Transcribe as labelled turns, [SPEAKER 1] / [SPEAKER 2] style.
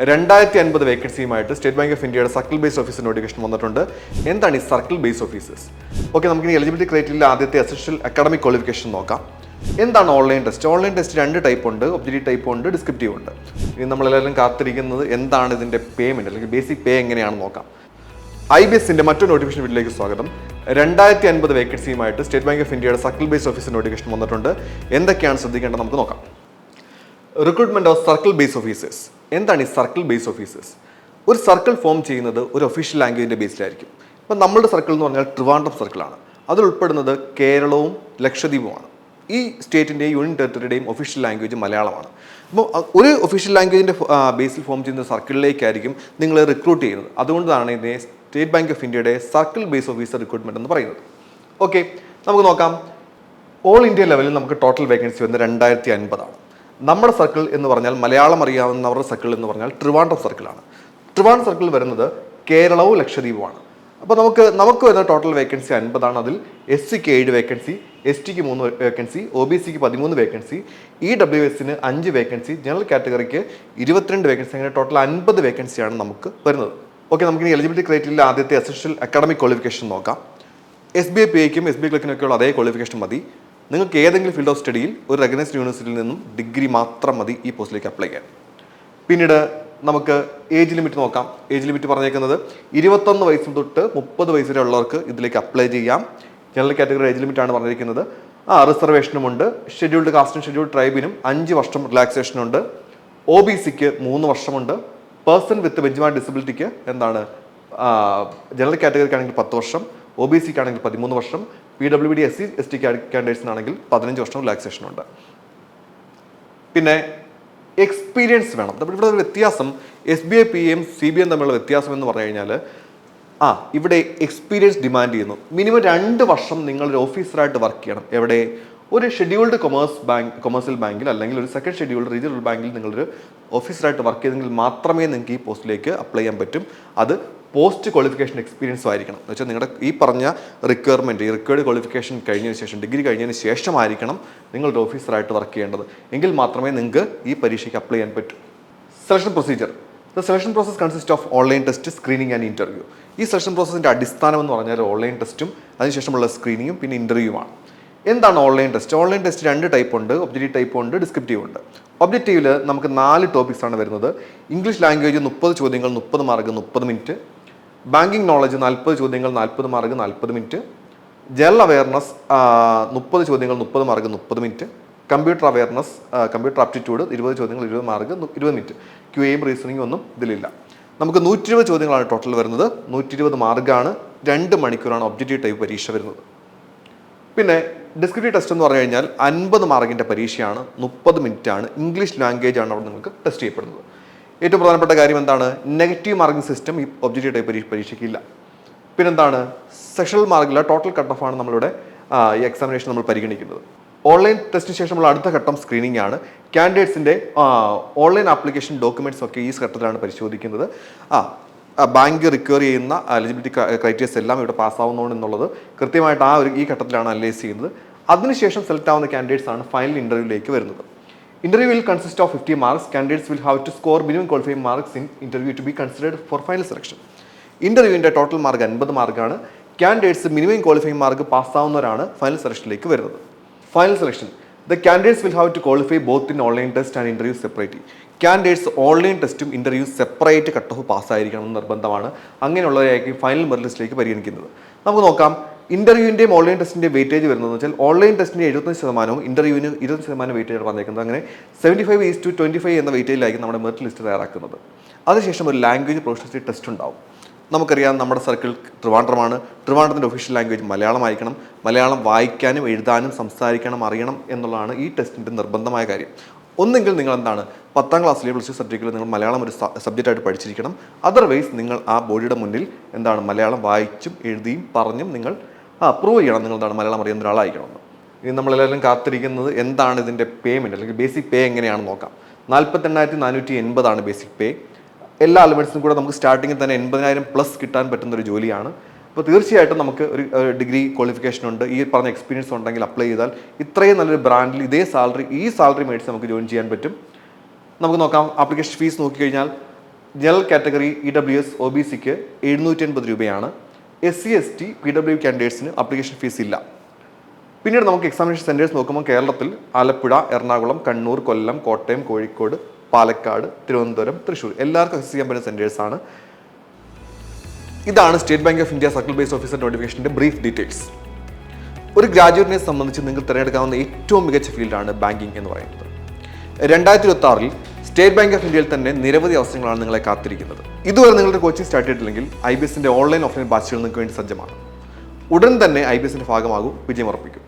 [SPEAKER 1] 2050 വേക്കൻസിയുമായിട്ട് state Bank of ഇന്ത്യയുടെ circle based officer notification വന്നിട്ടുണ്ട്. എന്താണ് ഈ സർക്കിൾ ബേസ്ഡ് ഓഫീസേഴ്സ്? ഓക്കെ, നമുക്ക് ഇനി എലിജിബിലിറ്റി ക്രൈറ്റീരിയയിൽ ആദ്യത്തെ എസൻഷ്യൽ അക്കാഡമിക് ക്വാളിഫിക്കേഷൻ നോക്കാം. എന്താണ് ഓൺലൈൻ ടെസ്റ്റ്? ഓൺലൈൻ ടെസ്റ്റ് രണ്ട് ടൈപ്പ് ഉണ്ട്, ഒബ്ജക്റ്റീവ് ടൈപ്പ് ഉണ്ട്, ഡിസ്ക്രിപ്റ്റീവ് ഉണ്ട്. ഇനി നമ്മളെല്ലാവരും കാത്തിരിക്കുന്നത് എന്താണ് ഇതിൻ്റെ പേയ്മെൻറ്റ് അല്ലെങ്കിൽ ബേസിക് പേ എങ്ങനെയാണെന്ന് നോക്കാം. IBSന്റെ മറ്റൊരു നോട്ടിഫിക്കേഷൻ വീട്ടിലേക്ക് സ്വാഗതം. 2050 വേക്കൻസിയുമായിട്ട് സ്റ്റേറ്റ് ബാങ്ക് ഓഫ് ഇന്ത്യയുടെ സർക്കിൾ ബേസ്ഡ് ഓഫീസർ നോട്ടിഫിക്കേഷൻ വന്നിട്ടുണ്ട്. എന്തൊക്കെയാണ് ശ്രദ്ധിക്കേണ്ടത് നമുക്ക് നോക്കാം. Recruitment of circle base officers. എന്താണ് ഈ സർക്കിൾ ബേസ് ഓഫീസേഴ്സ്? ഒരു സർക്കിൾ ഫോം ചെയ്യുന്നത് ഒരു ഒഫീഷ്യൽ ലാംഗ്വേജിൻ്റെ ബേസിലായിരിക്കും. ഇപ്പം നമ്മളുടെ സർക്കിൾ എന്ന് പറഞ്ഞാൽ ട്രിവാൻഡ്രം സർക്കിളാണ്. അതിൽ ഉൾപ്പെടുന്നത് കേരളവും ലക്ഷദ്വീപുമാണ്. ഈ സ്റ്റേറ്റിൻ്റെ യൂണിയൻ ടെറിട്ടറിയുടെയും ഒഫീഷ്യൽ ലാംഗ്വേജ് മലയാളമാണ്. അപ്പോൾ ഒരു ഒഫീഷ്യൽ ലാംഗ്വേജിൻ്റെ ബേസിൽ ഫോം ചെയ്യുന്ന സർക്കിളിലേക്കായിരിക്കും നിങ്ങൾ റിക്രൂട്ട് ചെയ്യുന്നത്. അതുകൊണ്ടാണ് ഇതിനെ സ്റ്റേറ്റ് ബാങ്ക് ഓഫ് ഇന്ത്യയുടെ സർക്കിൾ ബേസ് ഓഫീസർ റിക്രൂട്ട്മെന്റ് എന്ന് പറയുന്നത്. ഓക്കെ, നമുക്ക് നോക്കാം. ഓൾ ഇന്ത്യ ലെവലിൽ നമുക്ക് ടോട്ടൽ വേക്കൻസി വരുന്നത് 2050 ആണ്. നമ്മുടെ സർക്കിൾ എന്ന് പറഞ്ഞാൽ മലയാളം അറിയാവുന്നവരുടെ സർക്കിൾ എന്ന് പറഞ്ഞാൽ ട്രിവാൻഡ്രം സർക്കിളാണ്. ട്രിവാൻഡ്രം സർക്കിൾ വരുന്നത് കേരളവും ലക്ഷദ്വീപുമാണ്. അപ്പോൾ നമുക്ക് വരുന്ന ടോട്ടൽ വേക്കൻസി 50 ആണ്. അതിൽ SCക്ക് 7 വേക്കൻസി, STക്ക് 3 വേക്കൻസി, OBCക്ക് 13 വേക്കൻസി, EWSന് 5 വേക്കൻസി, ജനറൽ കാറ്റഗറിക്ക് 22 വേക്കൻസി, അങ്ങനെ ടോട്ടൽ 50 വേക്കൻസിയാണ് നമുക്ക് വരുന്നത്. ഓക്കെ, നമുക്കിനി എലിജിബിലിറ്റി ക്രൈറ്റീരിയയിൽ ആദ്യത്തെ എസൻഷ്യൽ അക്കാഡമിക് ക്വാളിഫിക്കേഷൻ നോക്കാം. SBI PAയ്ക്കും SBI ക്ലർക്കിനൊക്കെയുള്ള അതേ ക്വാളിഫിക്കേഷൻ മതി. നിങ്ങൾക്ക് ഏതെങ്കിലും ഫീൽഡ് ഓഫ് സ്റ്റഡിയിൽ ഒരു റെക്കഗ്നൈസ്ഡ് യൂണിവേഴ്സിറ്റിയിൽ നിന്നും ഡിഗ്രി മാത്രം മതി ഈ പോസ്റ്റിലേക്ക് അപ്ലൈ ചെയ്യാൻ. പിന്നീട് നമുക്ക് ഏജ് ലിമിറ്റ് നോക്കാം. ഏജ് ലിമിറ്റ് പറഞ്ഞേക്കുന്നത് 21 വയസ്സ് തൊട്ട് 30 വയസ്സ് വരെ ഉള്ളവർക്ക് ഇതിലേക്ക് അപ്ലൈ ചെയ്യാം. ജനറൽ കാറ്റഗറി ഏജ് ലിമിറ്റാണ് പറഞ്ഞിരിക്കുന്നത്. റിസർവേഷനുമുണ്ട്. ഷെഡ്യൂൾഡ് കാസ്റ്റും ഷെഡ്യൂൾഡ് ട്രൈബിനും 5 വർഷം റിലാക്സേഷനുണ്ട്. OBCക്ക് 3 വർഷമുണ്ട്. പേഴ്സൺ വിത്ത് ബെഞ്ച്മാർക്ക് ഡിസബിലിറ്റിക്ക് ജനറൽ കാറ്റഗറിക്കാണെങ്കിൽ 10 വർഷം, OBCക്കാണെങ്കിൽ 13 വർഷം, PWD SC/ST കാൻഡിഡേറ്റ്സിനാണെങ്കിൽ 15 വർഷം റിലാക്സേഷൻ ഉണ്ട്. പിന്നെ എക്സ്പീരിയൻസ് വേണം. ഇവിടെ ഒരു വ്യത്യാസം SBI PAയും CBIയും തമ്മിലുള്ള വ്യത്യാസം എന്ന് പറഞ്ഞു കഴിഞ്ഞാൽ ഇവിടെ എക്സ്പീരിയൻസ് ഡിമാൻഡ് ചെയ്യുന്നു. മിനിമം 2 വർഷം നിങ്ങളൊരു ഓഫീസറായിട്ട് വർക്ക് ചെയ്യണം. എവിടെ? ഒരു ഷെഡ്യൂൾഡ് കൊമേഴ്സ്യൽ ബാങ്കിൽ അല്ലെങ്കിൽ ഒരു സെക്കൻഡ് ഷെഡ്യൂൾഡ് റീജിയണൽ ബാങ്കിൽ നിങ്ങളൊരു ഓഫീസറായിട്ട് വർക്ക് ചെയ്തെങ്കിൽ മാത്രമേ നിങ്ങൾക്ക് ഈ പോസ്റ്റിലേക്ക് അപ്ലൈ ചെയ്യാൻ പറ്റും. അത് പോസ്റ്റ് ക്വാളിഫിക്കേഷൻ എക്സ്പീരിയൻസും ആയിരിക്കണം. എന്ന് വെച്ചാൽ നിങ്ങളുടെ ഈ പറഞ്ഞ റിക്വയർമെൻറ്റ്, ഈ റിക്വയർഡ് ക്വാളിഫിക്കേഷൻ കഴിഞ്ഞതിന് ശേഷം, ഡിഗ്രി കഴിഞ്ഞതിന് ശേഷമായിരിക്കണം നിങ്ങളുടെ ഓഫീസറായിട്ട് വർക്ക് ചെയ്യേണ്ടത്. എങ്കിൽ മാത്രമേ നിങ്ങൾക്ക് ഈ പരീക്ഷയ്ക്ക് അപ്ലൈ ചെയ്യാൻ പറ്റൂ. Selection procedure. The selection process consist of online test, screening and interview. ഈ സെലക്ഷൻ പ്രോസസ്സിൻ്റെ അടിസ്ഥാനം എന്ന് പറഞ്ഞാൽ ഓൺലൈൻ ടെസ്റ്റും അതിനുശേഷമുള്ള സ്ക്രീനിങ്ങും പിന്നെ ഇൻ്റർവ്യൂവാണ്. എന്താണ് ഓൺലൈൻ ടെസ്റ്റ്? ഓൺലൈൻ ടെസ്റ്റ് രണ്ട് ടൈപ്പ് ഉണ്ട്, ഒബ്ജക്റ്റീവ് ടൈപ്പ് ഉണ്ട്, ഡിസ്ക്രിപ്റ്റീവ് ഉണ്ട്. ഒബ്ജക്റ്റീവിൽ നമുക്ക് 4 ടോപ്പിക്സ് ആണ് വരുന്നത്. ഇംഗ്ലീഷ് ലാംഗ്വേജ് 30 ചോദ്യങ്ങൾ 30 മാർക്ക് 30 മിനിറ്റ്, ബാങ്കിങ് നോളജ് 40 ചോദ്യങ്ങൾ 40 മാർക്ക് 40 മിനിറ്റ്, ജനറൽ അവയർനെസ് 30 ചോദ്യങ്ങൾ 30 mark 30 minute, computer awareness computer aptitude 20 ചോദ്യങ്ങൾ 20 മാർക്ക് 20 മിനിറ്റ്. QAയും റീസണിങ്ങും ഒന്നും ഇതിലില്ല. നമുക്ക് 120 ചോദ്യങ്ങളാണ് ടോട്ടൽ വരുന്നത്. 120 മാർക്കാണ്. 2 മണിക്കൂറാണ് ഒബ്ജക്റ്റീവ് ടൈപ്പ് പരീക്ഷ വരുന്നത്. പിന്നെ ഡിസ്ക്രിപ്റ്റീവ് ടെസ്റ്റ് എന്ന് പറഞ്ഞു കഴിഞ്ഞാൽ 50 മാർക്കിൻ്റെ പരീക്ഷയാണ്. 30 മിനിറ്റാണ്. ഇംഗ്ലീഷ് ലാംഗ്വേജ് ആണ് അവിടെ നിങ്ങൾക്ക് ടെസ്റ്റ് ചെയ്യപ്പെടുന്നത്. ഏറ്റവും പ്രധാനപ്പെട്ട കാര്യം എന്താണ്? നെഗറ്റീവ് മാർക്കിംഗ് സിസ്റ്റം ഈ ഒബ്ജക്റ്റീവ് ടൈപ്പ് പരീക്ഷയ്ക്കില്ല. പിന്നെന്താണ്? സെഷണൽ മാർക്കില്ല, ടോട്ടൽ കട്ട് ഓഫ് ആണ് നമ്മളിവിടെ ഈ എക്സാമിനേഷൻ നമ്മൾ പരിഗണിക്കുന്നത്. ഓൺലൈൻ ടെസ്റ്റിന് ശേഷമുള്ള അടുത്ത ഘട്ടം സ്ക്രീനിങ് ആണ്. കാൻഡിഡേറ്റ്സിൻ്റെ ഓൺലൈൻ ആപ്ലിക്കേഷൻ ഡോക്യുമെൻറ്റ്സ് ഒക്കെ ഈ ഘട്ടത്തിലാണ് പരിശോധിക്കുന്നത്. ബാങ്ക് റിക്വയർ ചെയ്യുന്ന എലിജിബിലിറ്റി ക്രൈറ്റീരിയസ് എല്ലാം ഇവിടെ പാസ്സാവുന്നതുകൊണ്ട് എന്നുള്ളത് കൃത്യമായിട്ട് ഈ ഘട്ടത്തിലാണ് അനലൈസ് ചെയ്യുന്നത്. അതിനുശേഷം സെലക്ട് ആവുന്ന കാൻഡിഡേറ്റ്സ് ആണ് ഫൈനൽ ഇൻ്റർവ്യൂവിലേക്ക് വരുന്നത്. Interview will consist of 50 marks. Candidates will have to score minimum qualifying marks in interview to be considered for final selection. Interviewന്റെ ടോട്ടൽ മാർക്ക് 50 മാർക്കാണ്. കാൻഡിഡേറ്റ്സ് മിനിമം ക്വാളിഫയിങ് മാർക്ക് പാസ്സാവുന്നവരാണ് final സെലക്ഷനിലേക്ക് വരുന്നത്. Final selection. The candidates will have to qualify both in online test and interview separately. Candidates online ടെസ്റ്റും interview separate cut off പാസ്സായിരിക്കണം എന്ന് നിർബന്ധമാണ്. അങ്ങനെയുള്ളവരെയായിരിക്കും final merit ലിസ്റ്റിലേക്ക് പരിഗണിക്കുന്നത്. നമുക്ക് നോക്കാം. ഇൻ്റർവ്യൂവിൻ്റെയും ഓൺലൈൻ ടെസ്റ്റിൻ്റെ വെയിറ്റേജ് വരുന്നതെന്ന് വെച്ചാൽ ഓൺലൈൻ ടെസ്റ്റിന് 75%, ഇൻ്റർവ്യൂവിന് 20% വെയിറ്റേജ് പറഞ്ഞേക്കുന്നത്. അങ്ങനെ 75:25 എന്ന വെയിറ്റേജിലായിരിക്കും നമ്മുടെ മെറിറ്റ് ലിസ്റ്റ് തയ്യാറാക്കുന്നത്. അതിനുശേഷം ഒരു ലാംഗ്വേജ് പ്രൊഫഷണൽ ടെസ്റ്റ് ഉണ്ടാവും. നമുക്കറിയാം നമ്മുടെ സർക്കിൾ ട്രിവാൻഡ്രമാണ്. ട്രിവാൻഡ്രത്തിൻ്റെ ഒഫീഷ്യൽ ലാംഗ്വേജ് മലയാളമായിരിക്കണം. മലയാളം വായിക്കാനും എഴുതാനും സംസാരിക്കണം അറിയണം എന്നുള്ളതാണ് ഈ ടെസ്റ്റിൻ്റെ നിർബന്ധമായ കാര്യം. ഒന്നെങ്കിൽ നിങ്ങൾ എന്താണ് 10ാം ക്ലാസ്സിലെ +2 സബ്ജക്റ്റിൽ നിങ്ങൾ മലയാളം ഒരു സബ്ജക്റ്റായിട്ട് പഠിച്ചിരിക്കണം. അതർവൈസ് നിങ്ങൾ ആ ബോഡിയുടെ മുന്നിൽ എന്താണ് മലയാളം വായിച്ചും എഴുതിയും പറഞ്ഞും നിങ്ങൾ പ്രൂവ് ചെയ്യണം നിങ്ങൾ എന്താണ് മലയാളം അറിയുന്ന ഒരാളായിരിക്കണമെന്ന്. ഇനി നമ്മളെല്ലാവരും കാത്തിരിക്കുന്നത് എന്താണ് ഇതിൻ്റെ പേയ്മെൻറ്റ് അല്ലെങ്കിൽ ബേസിക് പേ എങ്ങനെയാണെന്ന് നോക്കാം. 48,480 ആണ് ബേസിക് പേ. എല്ലാ അലവൻസിനും കൂടെ നമുക്ക് സ്റ്റാർട്ടിങ്ങിൽ തന്നെ 80,000+ കിട്ടാൻ പറ്റുന്നൊരു ജോലിയാണ്. അപ്പോൾ തീർച്ചയായിട്ടും നമുക്ക് ഒരു ഡിഗ്രി ക്വാളിഫിക്കേഷൻ ഉണ്ട്, ഈ പറഞ്ഞ എക്സ്പീരിയൻസ് ഉണ്ടെങ്കിൽ അപ്ലൈ ചെയ്താൽ ഇത്രയും നല്ലൊരു ബ്രാൻഡിൽ ഈ സാലറി മേടിച്ച് നമുക്ക് ജോയിൻ ചെയ്യാൻ പറ്റും. നമുക്ക് നോക്കാം. ആപ്ലിക്കേഷൻ ഫീസ് നോക്കിക്കഴിഞ്ഞാൽ ജനറൽ കാറ്റഗറി EWS OBCക്ക് 780 രൂപയാണ്. SC ST PW കാൻഡിഡേറ്റ്സിന് ആപ്ലിക്കേഷൻ ഫീസ് ഇല്ല. പിന്നീട് നമുക്ക് എക്സാമിനേഷൻ സെൻറ്റേഴ്സ് നോക്കുമ്പോൾ കേരളത്തിൽ ആലപ്പുഴ, എറണാകുളം, കണ്ണൂർ, കൊല്ലം, കോട്ടയം, കോഴിക്കോട്, പാലക്കാട്, തിരുവനന്തപുരം, തൃശ്ശൂർ എല്ലാവർക്കും അക്സസ് ചെയ്യാൻ പറ്റുന്ന സെൻറ്റേഴ്സാണ്. ഇതാണ് State Bank of India circle based officer നോട്ടിഫിക്കേഷൻ്റെ ബ്രീഫ് ഡീറ്റെയിൽസ്. ഒരു ഗ്രാജുവേറ്റിനെ സംബന്ധിച്ച് നിങ്ങൾ തിരഞ്ഞെടുക്കാവുന്ന ഏറ്റവും മികച്ച ഫീൽഡാണ് ബാങ്കിങ് എന്ന് പറയുന്നത്. 2026 സ്റ്റേറ്റ് ബാങ്ക് ഓഫ് ഇന്ത്യയിൽ തന്നെ നിരവധി അവസരങ്ങളാണ് നിങ്ങളെ കാത്തിരിക്കുന്നത്. ഇതുവരെ നിങ്ങളുടെ കോച്ചിങ് സ്റ്റാർട്ട് ചെയ്തിട്ടില്ലെങ്കിൽ IBSന്റെ ഓൺലൈൻ ഓഫ്ലൈൻ ബാച്ചുകൾ നിങ്ങൾക്ക് വേണ്ടി സജ്ജമാണ്. ഉടൻ തന്നെ IBSന്റെ ഭാഗമാകും, വിജയം ഉറപ്പിക്കും.